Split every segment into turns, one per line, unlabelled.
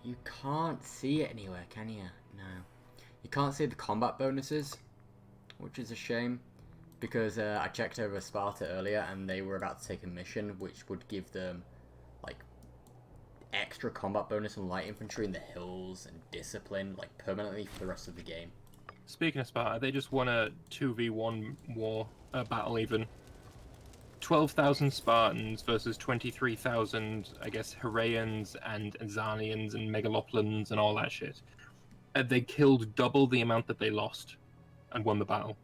You can't see it anywhere, can you? No. You can't see the combat bonuses, which is a shame. Because I checked over Sparta earlier, and they were about to take a mission which would give them, like, extra combat bonus on light infantry in the hills and discipline, like, permanently for the rest of the game.
Speaking of Sparta, they just won a 2v1 war, battle even. 12,000 Spartans versus 23,000, I guess, Heraeans and Azanians and Megalopolians and all that shit. They killed double the amount that they lost and won the battle.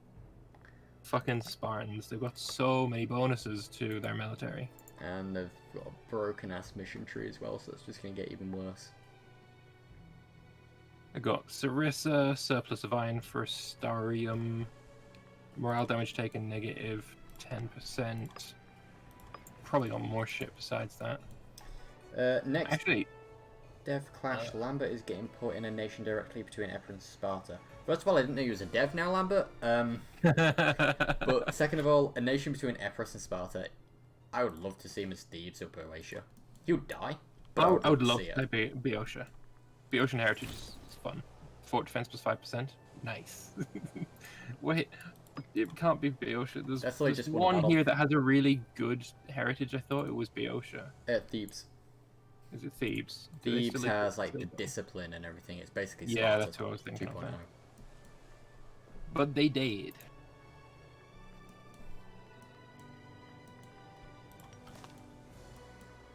Fucking Spartans. They've got so many bonuses to their military.
And they've got a broken-ass mission tree as well, so it's just going to get even worse.
I got Sarissa, surplus of iron for Starium, morale damage taken negative 10%. Probably got more shit besides that.
Next,
actually,
Dev Clash. Lambert is getting put in a nation directly between Epirus and Sparta. First of all, I didn't know he was a dev now, Lambert. But second of all, a nation between Epirus and Sparta. I would love to see him as Thebes or Boeotia. He would die. But
I would love to play Boeotia. Boeotian heritage is fun. Fort defense plus 5%. Nice. Wait, it can't be Boeotia. There's
just
one here that has a really good heritage. I thought it was Boeotia.
Thebes.
Is it Thebes?
Thebes has like the discipline and everything. It's basically Sparta,
yeah, that's what I was thinking of. But they did.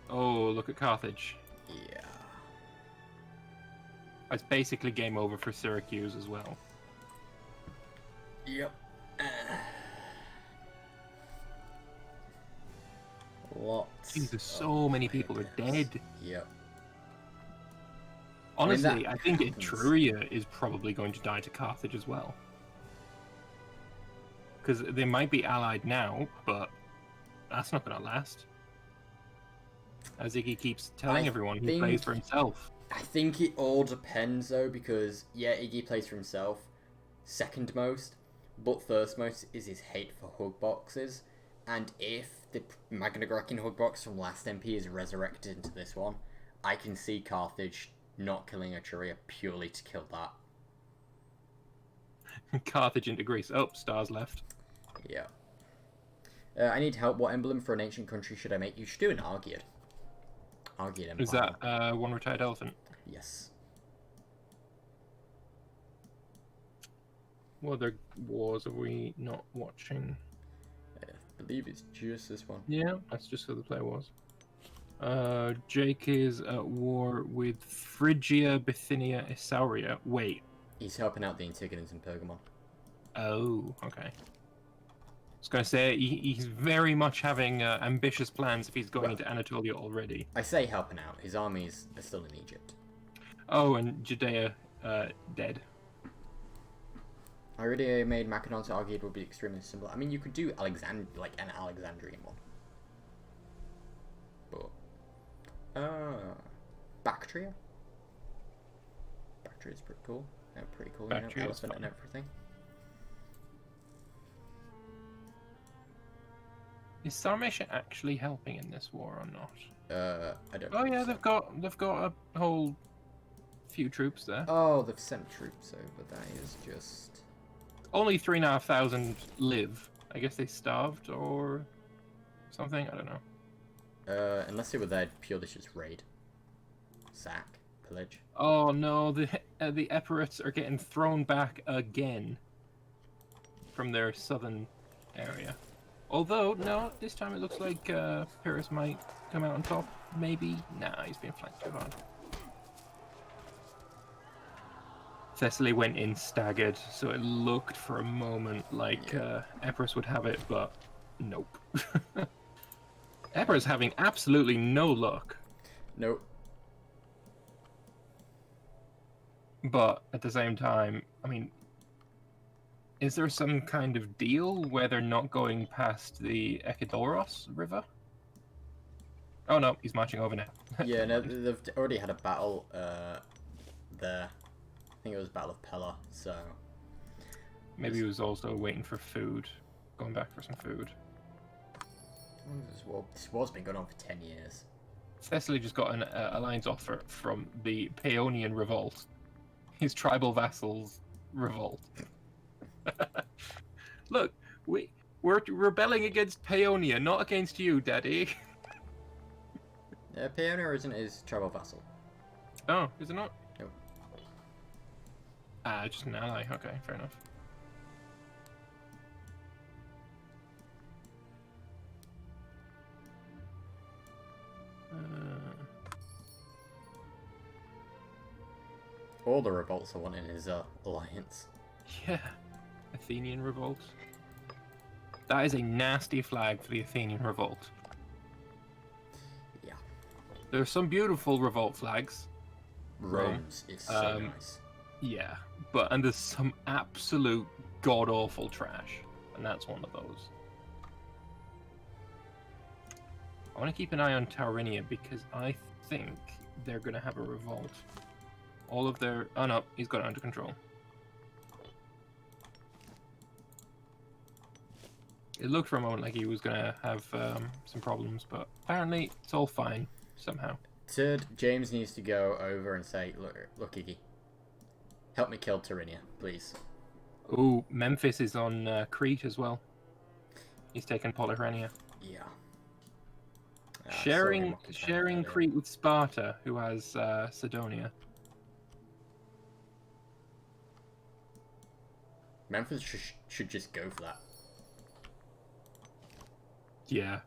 Oh, look at Carthage.
Yeah.
It's basically game over for Syracuse as well.
Yep. Lots.
Jesus, so many people are dead.
Yep.
Honestly, I think Etruria is probably going to die to Carthage as well. Because they might be allied now, but that's not going to last. As Iggy keeps telling everyone, he plays for himself.
I think it all depends, though, because, yeah, Iggy plays for himself, second most, but first most is his hate for hug boxes. And if the Magna Grecan hug box from last MP is resurrected into this one, I can see Carthage not killing Etruria purely to kill that.
Carthage into Greece. Oh, stars left.
Yeah. I need help. What emblem for an ancient country should I make? You should do an Argead. Argead Empire.
Is that one retired elephant?
Yes.
What other wars are we not watching?
I believe it's just this one.
Yeah, that's just who the player was. Jake is at war with Phrygia, Bithynia, Isauria. Wait.
He's helping out the Antigonans in Pergamon.
Oh, okay. I was going to say, he's very much having ambitious plans if he's going into Anatolia already.
I say helping out. His armies are still in Egypt.
Oh, and Judea dead.
I already made Macedon to Argead would be extremely similar. I mean, you could do like an Alexandrian one. But, Bactria? Bactria's pretty cool. Pretty cool, you know, elephant and everything.
Is Sarmatia actually helping in this war or not?
I don't know.
Oh yeah, they've got a whole few troops there.
Oh, they've sent troops over. That is just...
Only 3,500 live. I guess they starved or something. I don't know.
Unless they were there purely just raid, sack, pillage.
Oh no, the Epirates are getting thrown back again from their southern area. Although, no, this time it looks like Pyrrhus might come out on top. Maybe. Nah, he's being flanked too hard. Thessaly went in staggered, so it looked for a moment like Epirus would have it, but nope. Epirus having absolutely no luck.
Nope.
But at the same time, I mean, is there some kind of deal where they're not going past the Ekidoros River? Oh no, he's marching over now.
Yeah, no, they've already had a battle there. I think it was Battle of Pella, so...
Maybe he was also waiting for food. Going back for some food.
This war's been going on for 10 years.
Thessaly just got an alliance offer from the Paeonian Revolt. His tribal vassals revolt. Look, we're rebelling against Paeonia, not against you, Daddy.
Peona isn't his tribal vassal.
Oh, is it not?
No.
Just an ally. Okay, fair enough.
All the revolts are wanting his alliance.
Yeah, Athenian Revolt. That is a nasty flag for the Athenian Revolt.
Yeah.
There are some beautiful revolt flags.
Rome's is so nice.
Yeah, and there's some absolute god-awful trash, and that's one of those. I want to keep an eye on Taurinia because I think they're going to have a revolt. All of their... Oh no, he's got it under control. It looked for a moment like he was going to have some problems, but apparently it's all fine somehow.
Third, James needs to go over and say, look, Iggy, help me kill Taurinia, please.
Ooh, Memphis is on Crete as well. He's taken Polyrrhenia.
Yeah.
Sharing Crete with Sparta, who has Sidonia.
Memphis should just go for that.
Yeah.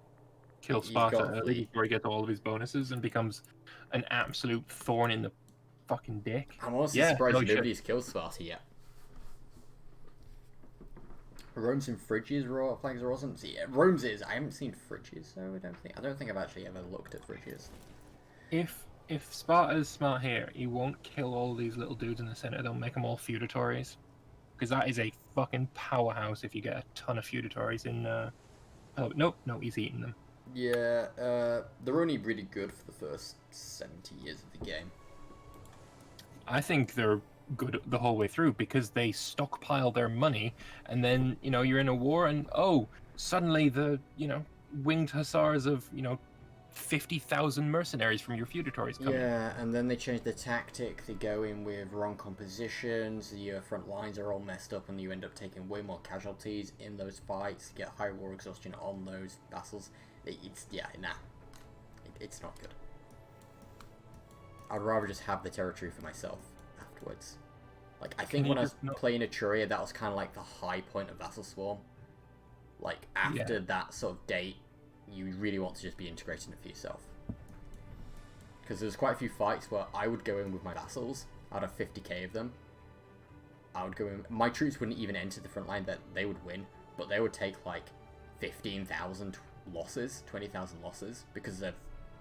Kill Sparta early before he gets all of his bonuses and becomes an absolute thorn in the fucking dick.
I'm also surprised nobody's killed Sparta yet. Rome's in Phrygia's raw flags or wasn't? Yeah, Rome's is. I haven't seen Phrygia's, so I don't think I've actually ever looked at Phrygia's.
If Sparta's smart here, he won't kill all these little dudes in the center. They'll make them all feudatories. Because that is a fucking powerhouse if you get a ton of feudatories in... Oh, nope, no, he's eating them.
Yeah, they're only really good for the first 70 years of the game.
I think they're good the whole way through because they stockpile their money and then, you're in a war and, suddenly the, winged hussars of, 50,000 mercenaries from your feudatories come in.
Yeah, and then they change the tactic. They go in with wrong compositions. The front lines are all messed up, and you end up taking way more casualties in those fights. You get high war exhaustion on those vassals. It's not good. I'd rather just have the territory for myself afterwards. Like, I think when I was playing Etruria, that was kind of like the high point of Vassal Swarm. Like, after that sort of date, you really want to just be integrating it for yourself. Because there's quite a few fights where I would go in with my vassals, out of 50k of them. I would go in, my troops wouldn't even enter the front line, that they would win, but they would take like 15,000 losses, 20,000 losses, because their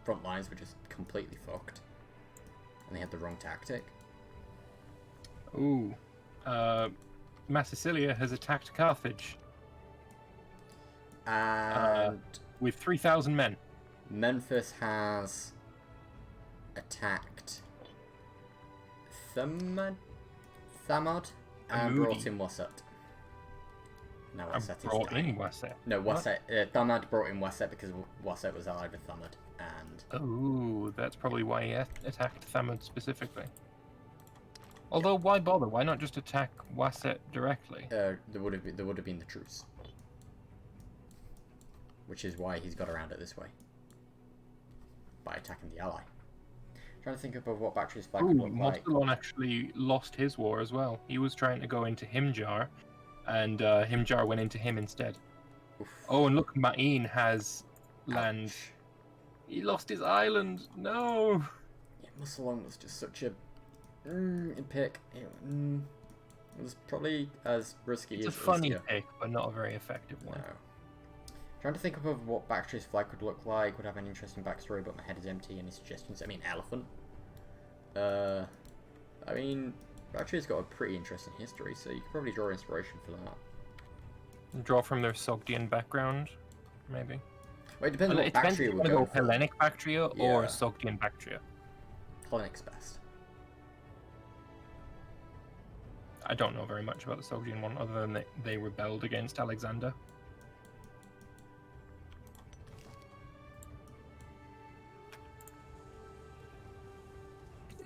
front lines were just completely fucked. And they had the wrong tactic.
Ooh. Massicilia has attacked Carthage.
And...
with 3,000 men.
Memphis has attacked Thamad and brought in Wasset. No, Wasset is
brought in Wasset.
No, Wasset. Thamad brought in Wasset because Wasset was allied with Thamad, and...
Ooh, that's probably why he attacked Thamad specifically. Although, why bother? Why not just attack Wasset directly?
There would have been the truce. Which is why he's got around it this way. By attacking the ally. Trying to think of what Bactria's flag would look like.
Moskalon actually lost his war as well. He was trying to go into Himjar, and Himjar went into him instead. Oof. Oh, and look, Ma'in has land. Ouch. He lost his island. No!
Yeah, Moskalon was just such a pick. It was probably as risky as...
It's a funny pick, but not a very effective one.
No. Trying to think of what Bactria's flag could look like, would have an interesting backstory, but my head is empty. Any suggestions? I mean, elephant. I mean, Bactria's got a pretty interesting history, so you could probably draw inspiration for that.
Draw from their Sogdian background, maybe?
Well, it depends on what Bactria would go for.
Hellenic Bactria or Sogdian Bactria?
Hellenic's best.
I don't know very much about the Sogdian one, other than they rebelled against Alexander.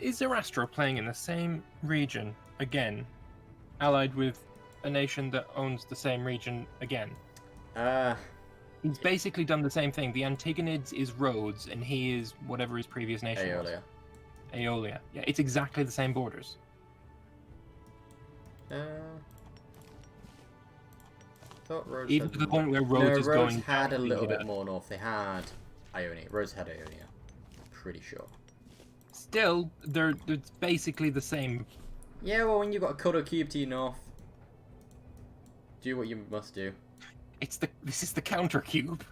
Is Zerastra playing in the same region again, allied with a nation that owns the same region again? He's basically done the same thing. The Antigonids is Rhodes, and he is whatever his previous nation was. Aeolia. Yeah, it's exactly the same borders.
Thought Rhodes
Even
had
to the
more.
point where Rhodes is
Rhodes
going
had a
down
little
either.
bit more north. They had Ionia. Rhodes had Ionia. Pretty sure.
Still, they're basically the same.
Yeah, well, when you've got a Cuddle Cube to your north, do what you must do.
This is the counter cube.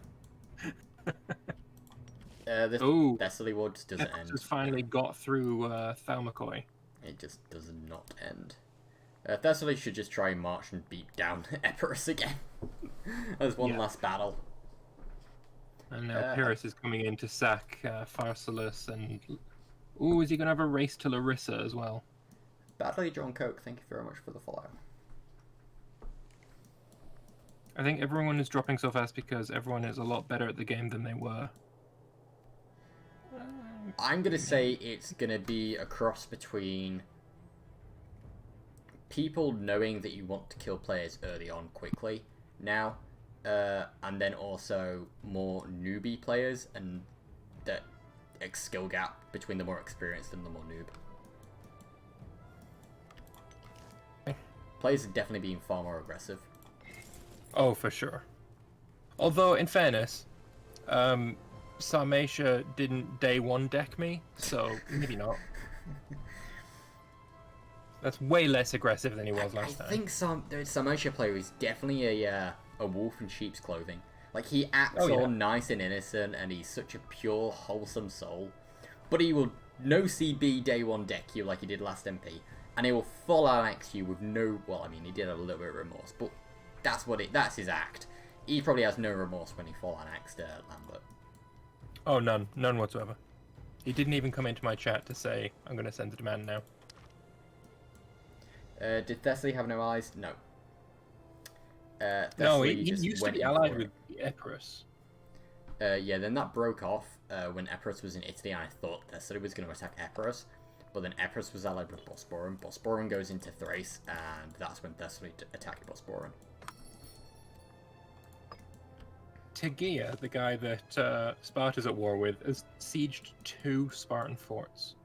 This
Oh,
Thessaly War just doesn't end.
Just finally got through Thalmacoi.
It just does not end. Thessaly should just try and march and beat down Epirus again. As one last battle.
And now Pyrrhus is coming in to sack Pharsalus, and ooh, is he gonna have a race to Larissa as well?
Badly John Coke, thank you very much for the follow.
I think everyone is dropping so fast because everyone is a lot better at the game than they were.
I'm gonna say it's gonna be a cross between people knowing that you want to kill players early on quickly now, and then also more newbie players, and that skill gap between the more experienced and the more noob. Players are definitely being far more aggressive.
Oh, for sure. Although, in fairness, Sarmatia didn't day one deck me, so maybe not. That's way less aggressive than he was last time.
I think Sarmatia player is definitely a wolf in sheep's clothing. Like, he acts all nice and innocent, and he's such a pure, wholesome soul. But he will no CB day one deck you like he did last MP, and he will full axe you with no. Well, I mean, he did have a little bit of remorse, but that's his act. He probably has no remorse when he full axed Lambert.
Oh, none whatsoever. He didn't even come into my chat to say, "I'm going to send the demand now."
Did Thessaly have no allies? No.
No, he used to be allied with Epirus.
Yeah, then that broke off when Epirus was in Italy, and I thought Thessaly was going to attack Epirus, but then Epirus was allied with Bosporum. Bosporum goes into Thrace, and that's when Thessaly attacked Bosporum.
Tegea, the guy that Sparta's at war with, has sieged 2 Spartan forts.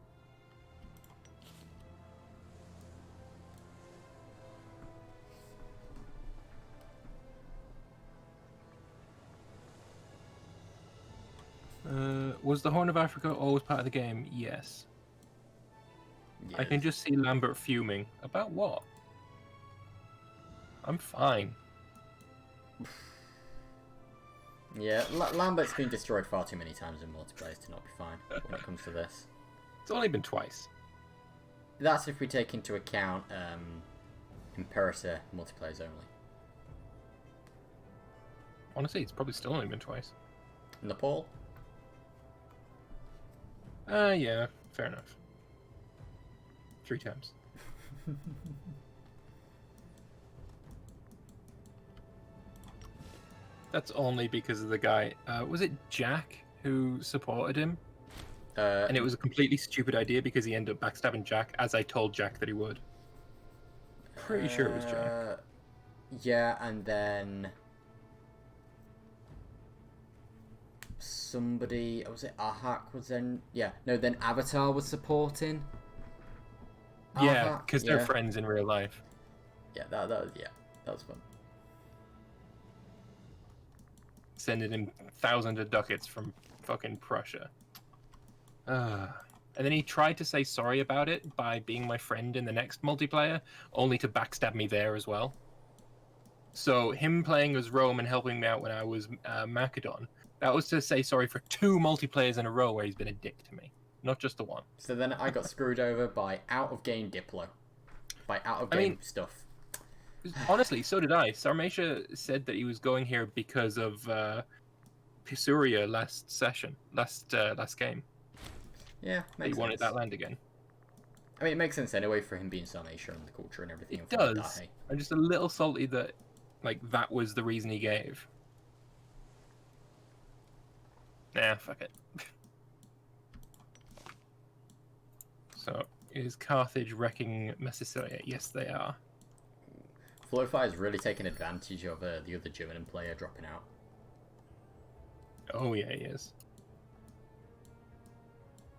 Was the Horn of Africa always part of the game? Yes. I can just see Lambert fuming. About what? I'm fine.
Yeah, Lambert's been destroyed far too many times in multiplayer to not be fine when it comes to this.
It's only been twice.
That's if we take into account Imperator multiplayers only.
Honestly, it's probably still only been twice.
Nepal?
Yeah, fair enough. 3 times. That's only because of the guy. Was it Jack who supported him? And it was a completely stupid idea because he ended up backstabbing Jack, as I told Jack that he would. Pretty sure it was Jack.
Yeah, and then somebody, was it Ahak was then? Yeah, no, then Avatar was supporting.
Yeah, because they're friends in real life.
Yeah, that was fun.
Sending him thousands of ducats from fucking Prussia. And then he tried to say sorry about it by being my friend in the next multiplayer, only to backstab me there as well. So him playing as Rome and helping me out when I was Macedon, that was to say sorry for 2 multiplayers in a row where he's been a dick to me, not just the one.
So then I got screwed over by out-of-game Diplo. By out-of-game stuff.
Honestly, so did I. Sarmatia said that he was going here because of Pisuria last game.
Yeah,
makes sense. He wanted that land again.
I mean, it makes sense anyway for him being Sarmatia and the culture and everything.
It does. I'm just a little salty that, like, that was the reason he gave. Nah, fuck it. So, is Carthage wrecking Massilia? Yes, they are.
Flowfire is really taking advantage of the other German player dropping out.
Oh yeah, he is.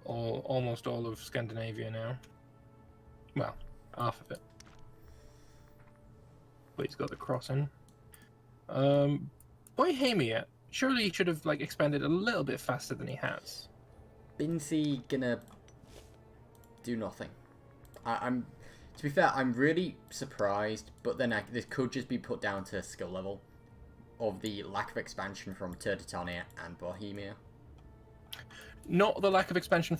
Almost all of Scandinavia now. Well, half of it. But he's got the crossing. Bohemia. Surely he should have expanded a little bit faster than he has.
Binzi gonna do nothing. I'm to be fair, I'm really surprised, but then this could just be put down to skill level of the lack of expansion from Turdetania and Bohemia.
Not the lack of expansion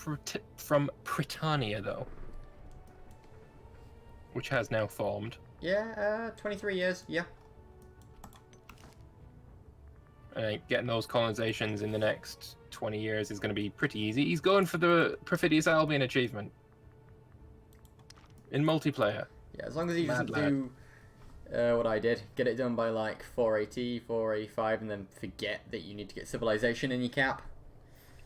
from Britannia, though, which has now formed.
Yeah, 23 years, yeah.
Getting those colonizations in the next 20 years is going to be pretty easy. He's going for the Perfidious Albion achievement in multiplayer.
Yeah, as long as he doesn't do what I did, get it done by like 480, 485, and then forget that you need to get civilization in your cap.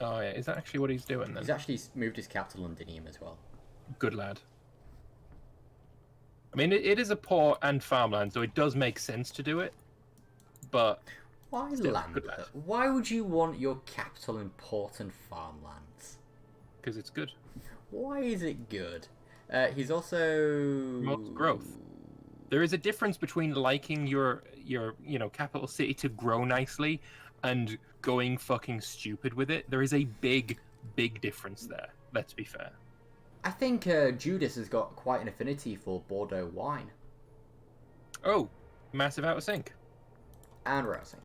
Oh yeah, is that actually what he's doing then?
He's actually moved his cap to Londinium as well.
Good lad. I mean, it is a port and farmland, so it does make sense to do it, but...
Why Lambert? Why would you want your capital in port and farmlands?
Because it's good.
Why is it good? He's also...
Promotes growth. There is a difference between liking your capital city to grow nicely and going fucking stupid with it. There is a big difference there, let's be fair.
I think Judas has got quite an affinity for Bordeaux wine.
Oh, massive out of sync.
And Rousing.